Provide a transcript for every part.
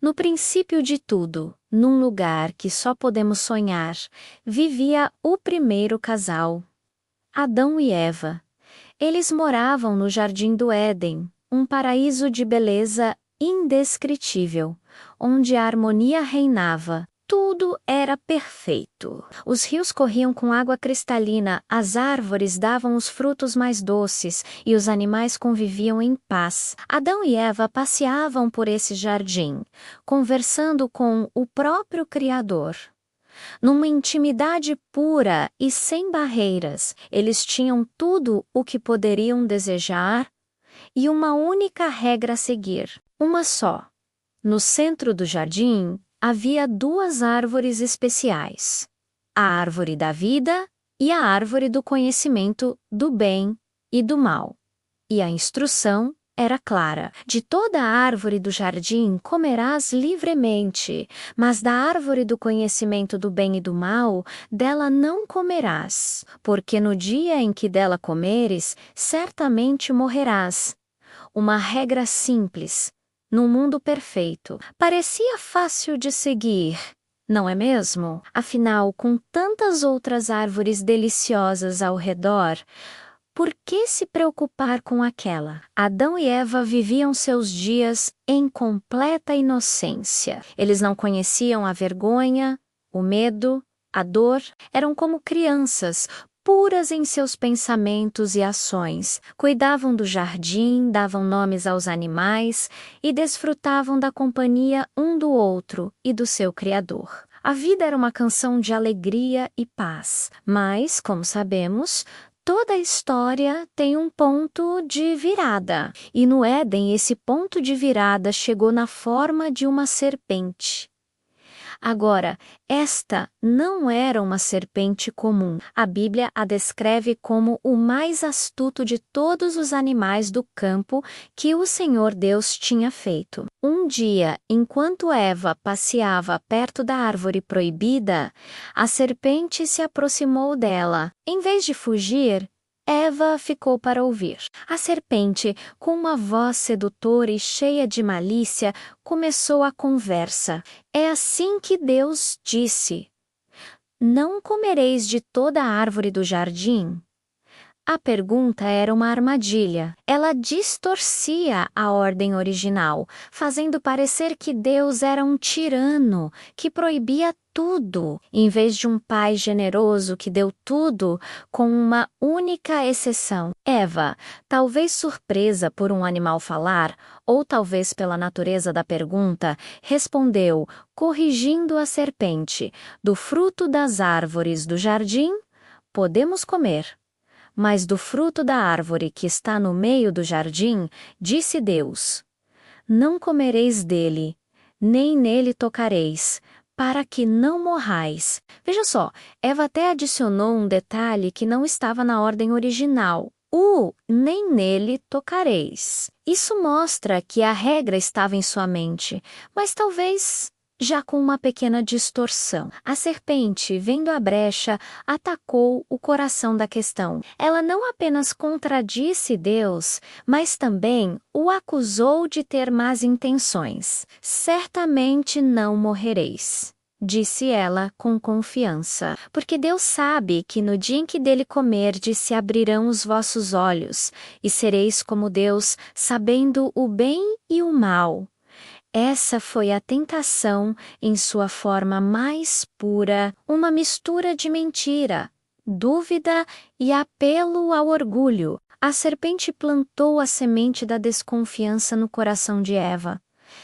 No princípio de tudo, num lugar que só podemos sonhar, vivia o primeiro casal, Adão e Eva. Eles moravam no Jardim do Éden, um paraíso de beleza indescritível, onde a harmonia reinava. Tudo era perfeito. Os rios corriam com água cristalina, as árvores davam os frutos mais doces e os animais conviviam em paz. Adão e Eva passeavam por esse jardim, conversando com o próprio Criador. Numa intimidade pura e sem barreiras, eles tinham tudo o que poderiam desejar e uma única regra a seguir, uma só. No centro do jardim havia duas árvores especiais: a árvore da vida e a árvore do conhecimento do bem e do mal. E a instrução era clara: de toda a árvore do jardim comerás livremente, mas da árvore do conhecimento do bem e do mal, dela não comerás, porque no dia em que dela comeres, certamente morrerás. Uma regra simples, num mundo perfeito. Parecia fácil de seguir, não é mesmo? Afinal, com tantas outras árvores deliciosas ao redor, por que se preocupar com aquela? Adão e Eva viviam seus dias em completa inocência. Eles não conheciam a vergonha, o medo, a dor. Eram como crianças, puras em seus pensamentos e ações. Cuidavam do jardim, davam nomes aos animais e desfrutavam da companhia um do outro e do seu Criador. A vida era uma canção de alegria e paz, mas, como sabemos, toda história tem um ponto de virada. E no Éden, esse ponto de virada chegou na forma de uma serpente. Agora, esta não era uma serpente comum. A Bíblia a descreve como o mais astuto de todos os animais do campo que o Senhor Deus tinha feito. Um dia, enquanto Eva passeava perto da árvore proibida, a serpente se aproximou dela. Em vez de fugir, Eva ficou para ouvir. A serpente, com uma voz sedutora e cheia de malícia, começou a conversa. É assim que Deus disse: Não comereis de toda a árvore do jardim? A pergunta era uma armadilha. Ela distorcia a ordem original, fazendo parecer que Deus era um tirano que proibia tudo, em vez de um pai generoso que deu tudo, com uma única exceção. Eva, talvez surpresa por um animal falar, ou talvez pela natureza da pergunta, respondeu, corrigindo a serpente: do fruto das árvores do jardim, podemos comer. Mas do fruto da árvore que está no meio do jardim, disse Deus: Não comereis dele, nem nele tocareis, para que não morrais. Veja só, Eva até adicionou um detalhe que não estava na ordem original. Nem nele tocareis. Isso mostra que a regra estava em sua mente, mas talvez já com uma pequena distorção. A serpente, vendo a brecha, atacou o coração da questão. Ela não apenas contradisse Deus, mas também o acusou de ter más intenções. Certamente não morrereis, disse ela com confiança, porque Deus sabe que no dia em que dele comerdes se abrirão os vossos olhos, e sereis como Deus, sabendo o bem e o mal. Essa foi a tentação em sua forma mais pura, uma mistura de mentira, dúvida e apelo ao orgulho. A serpente plantou a semente da desconfiança no coração de Eva.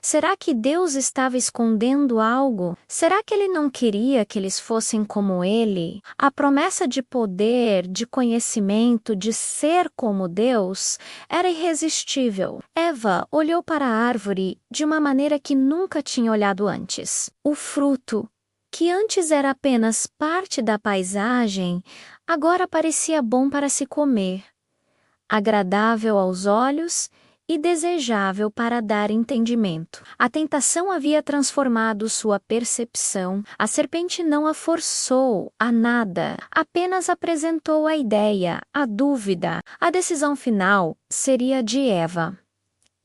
Será que Deus estava escondendo algo? Será que ele não queria que eles fossem como ele? A promessa de poder, de conhecimento, de ser como Deus, era irresistível. Eva olhou para a árvore de uma maneira que nunca tinha olhado antes. O fruto, que antes era apenas parte da paisagem, agora parecia bom para se comer, agradável aos olhos e desejável para dar entendimento. A tentação havia transformado sua percepção. A serpente não a forçou a nada, apenas apresentou a ideia, a dúvida. A decisão final seria de Eva.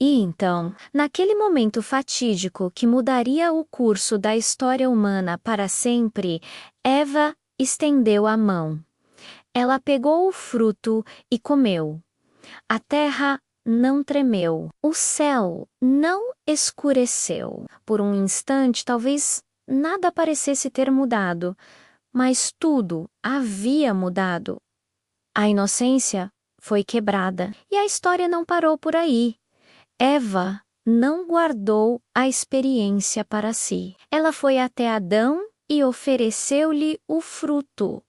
E então, naquele momento fatídico que mudaria o curso da história humana para sempre, Eva estendeu a mão. Ela pegou o fruto e comeu. A terra não tremeu, o céu não escureceu. Por um instante, talvez nada parecesse ter mudado, mas tudo havia mudado. A inocência foi quebrada e a história não parou por aí. Eva não guardou a experiência para si. Ela foi até Adão e ofereceu-lhe o fruto.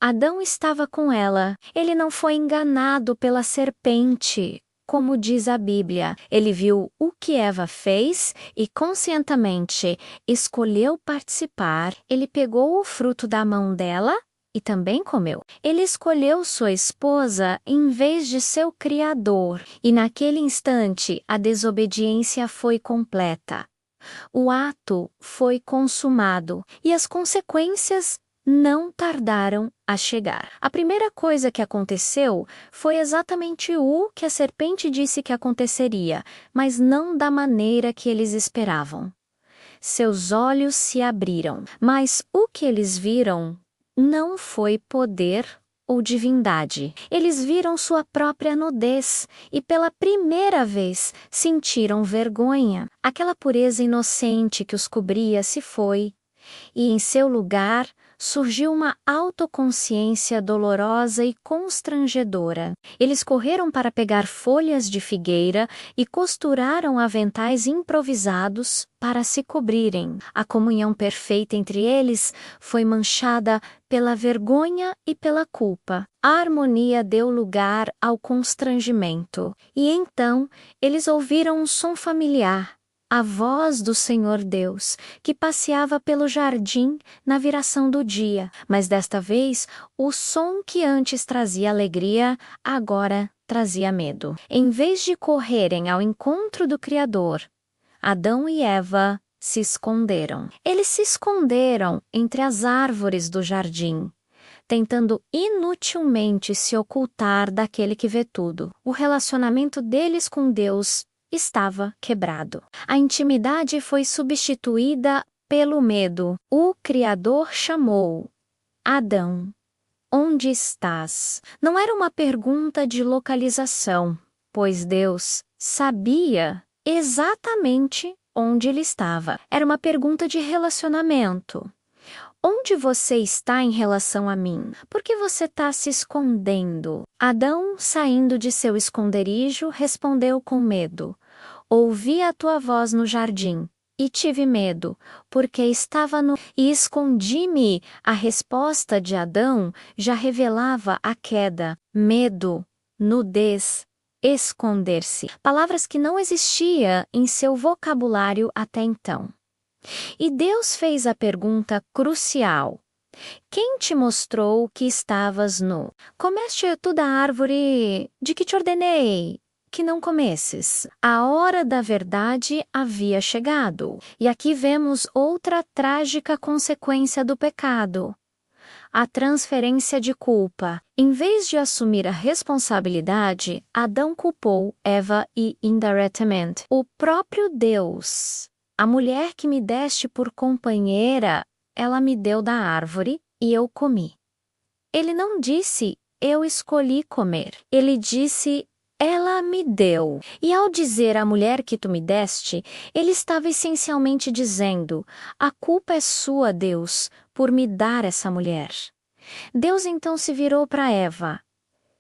Adão estava com ela. Ele não foi enganado pela serpente, como diz a Bíblia. Ele viu o que Eva fez e conscientemente escolheu participar. Ele pegou o fruto da mão dela e também comeu. Ele escolheu sua esposa em vez de seu criador, e naquele instante a desobediência foi completa. O ato foi consumado e as consequências não tardaram a chegar. A primeira coisa que aconteceu foi exatamente o que a serpente disse que aconteceria, mas não da maneira que eles esperavam. Seus olhos se abriram, mas o que eles viram não foi poder ou divindade. Eles viram sua própria nudez e pela primeira vez sentiram vergonha. Aquela pureza inocente que os cobria se foi, e em seu lugar surgiu uma autoconsciência dolorosa e constrangedora. Eles correram para pegar folhas de figueira e costuraram aventais improvisados para se cobrirem. A comunhão perfeita entre eles foi manchada pela vergonha e pela culpa. A harmonia deu lugar ao constrangimento. E então eles ouviram um som familiar. A voz do Senhor Deus, que passeava pelo jardim na viração do dia, mas desta vez o som que antes trazia alegria, agora trazia medo. Em vez de correrem ao encontro do Criador, Adão e Eva se esconderam. Eles se esconderam entre as árvores do jardim, tentando inutilmente se ocultar daquele que vê tudo. O relacionamento deles com Deus estava quebrado. A intimidade foi substituída pelo medo. O Criador chamou: Adão, onde estás? Não era uma pergunta de localização, pois Deus sabia exatamente onde ele estava. Era uma pergunta de relacionamento. Onde você está em relação a mim? Por que você está se escondendo? Adão, saindo de seu esconderijo, respondeu com medo: Ouvi a tua voz no jardim, e tive medo, porque estava nu e escondi-me. A resposta de Adão já revelava a queda, medo, nudez, esconder-se. Palavras que não existiam em seu vocabulário até então. E Deus fez a pergunta crucial: quem te mostrou que estavas nu? Comeste tu da árvore de que te ordenei que não comesses? A hora da verdade havia chegado. E aqui vemos outra trágica consequência do pecado: a transferência de culpa. Em vez de assumir a responsabilidade, Adão culpou Eva e, indiretamente, o próprio Deus. A mulher que me deste por companheira, ela me deu da árvore e eu comi. Ele não disse, eu escolhi comer. Ele disse, ela me deu. E ao dizer a mulher que tu me deste, ele estava essencialmente dizendo, a culpa é sua, Deus, por me dar essa mulher. Deus então se virou para Eva.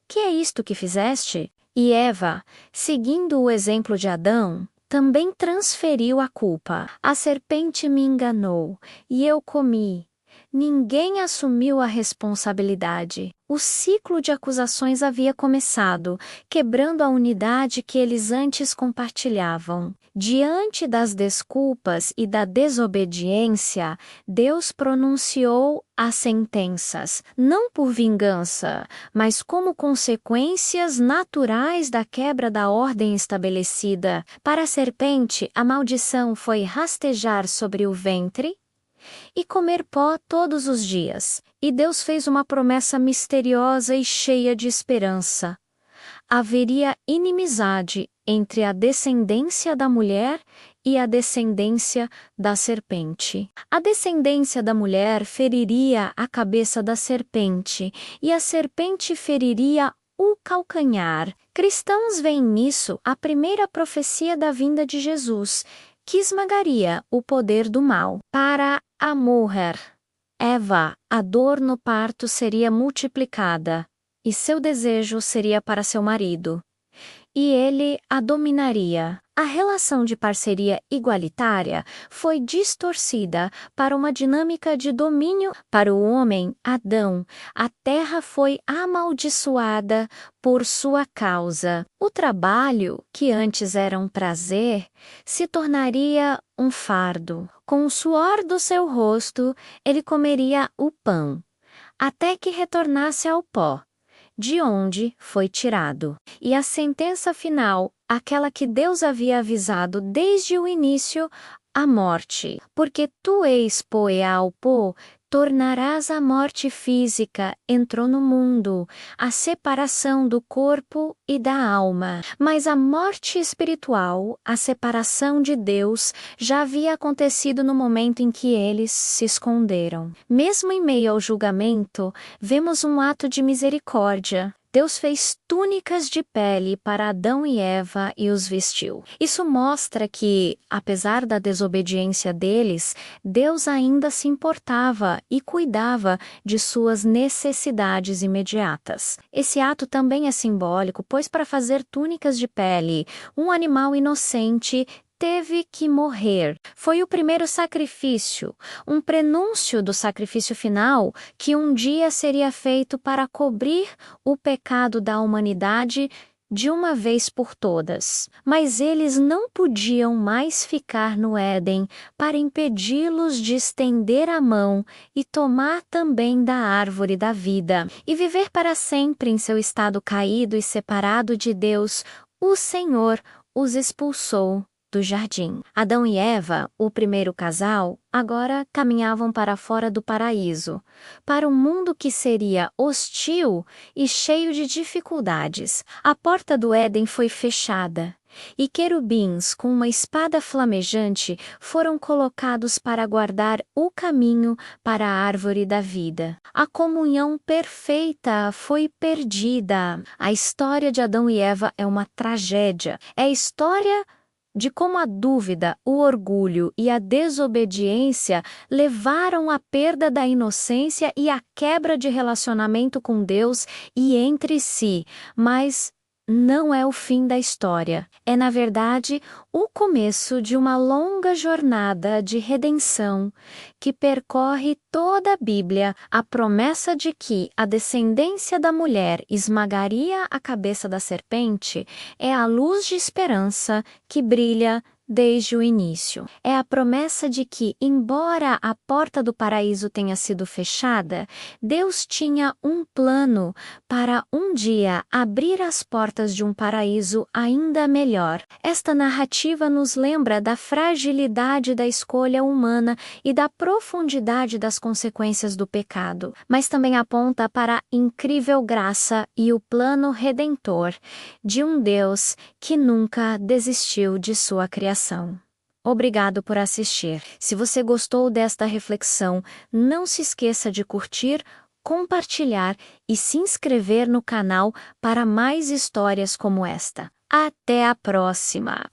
Que é isto que fizeste? E Eva, seguindo o exemplo de Adão, também transferiu a culpa. A serpente me enganou e eu comi. Ninguém assumiu a responsabilidade. O ciclo de acusações havia começado, quebrando a unidade que eles antes compartilhavam. Diante das desculpas e da desobediência, Deus pronunciou as sentenças, não por vingança, mas como consequências naturais da quebra da ordem estabelecida. Para a serpente, a maldição foi rastejar sobre o ventre e comer pó todos os dias. E Deus fez uma promessa misteriosa e cheia de esperança. haveria inimizade entre a descendência da mulher e a descendência da serpente. A descendência da mulher feriria a cabeça da serpente, e a serpente feriria o calcanhar. Cristãos veem nisso a primeira profecia da vinda de Jesus, que esmagaria o poder do mal. Para a mulher, Eva, a dor no parto seria multiplicada, e seu desejo seria para seu marido, e ele a dominaria. A relação de parceria igualitária foi distorcida para uma dinâmica de domínio. Para o homem, Adão, a terra foi amaldiçoada por sua causa. O trabalho, que antes era um prazer, se tornaria um fardo. Com o suor do seu rosto, ele comeria o pão, até que retornasse ao pó, de onde foi tirado. E a sentença final, aquela que Deus havia avisado desde o início, a morte. Porque tu és poeá ao pó, tornarás a morte física, entrou no mundo, a separação do corpo e da alma. Mas a morte espiritual, a separação de Deus, já havia acontecido no momento em que eles se esconderam. Mesmo em meio ao julgamento, vemos um ato de misericórdia. Deus fez túnicas de pele para Adão e Eva e os vestiu. Isso mostra que, apesar da desobediência deles, Deus ainda se importava e cuidava de suas necessidades imediatas. Esse ato também é simbólico, pois para fazer túnicas de pele, um animal inocente teve que morrer. Foi o primeiro sacrifício, um prenúncio do sacrifício final que um dia seria feito para cobrir o pecado da humanidade de uma vez por todas. Mas eles não podiam mais ficar no Éden para impedi-los de estender a mão e tomar também da árvore da vida e viver para sempre em seu estado caído e separado de Deus. O Senhor os expulsou do jardim. Adão e Eva, o primeiro casal, agora caminhavam para fora do paraíso, para um mundo que seria hostil e cheio de dificuldades. A porta do Éden foi fechada, e querubins com uma espada flamejante foram colocados para guardar o caminho para a árvore da vida. A comunhão perfeita foi perdida. A história de Adão e Eva é uma tragédia. É a história de como a dúvida, o orgulho e a desobediência levaram à perda da inocência e à quebra de relacionamento com Deus e entre si, mas não é o fim da história. É, na verdade, o começo de uma longa jornada de redenção que percorre toda a Bíblia. A promessa de que a descendência da mulher esmagaria a cabeça da serpente é a luz de esperança que brilha desde o início. É a promessa de que, embora a porta do paraíso tenha sido fechada, Deus tinha um plano para um dia abrir as portas de um paraíso ainda melhor. Esta narrativa nos lembra da fragilidade da escolha humana e da profundidade das consequências do pecado, mas também aponta para a incrível graça e o plano redentor de um Deus que nunca desistiu de sua criação. Obrigado por assistir. Se você gostou desta reflexão, não se esqueça de curtir, compartilhar e se inscrever no canal para mais histórias como esta. Até a próxima!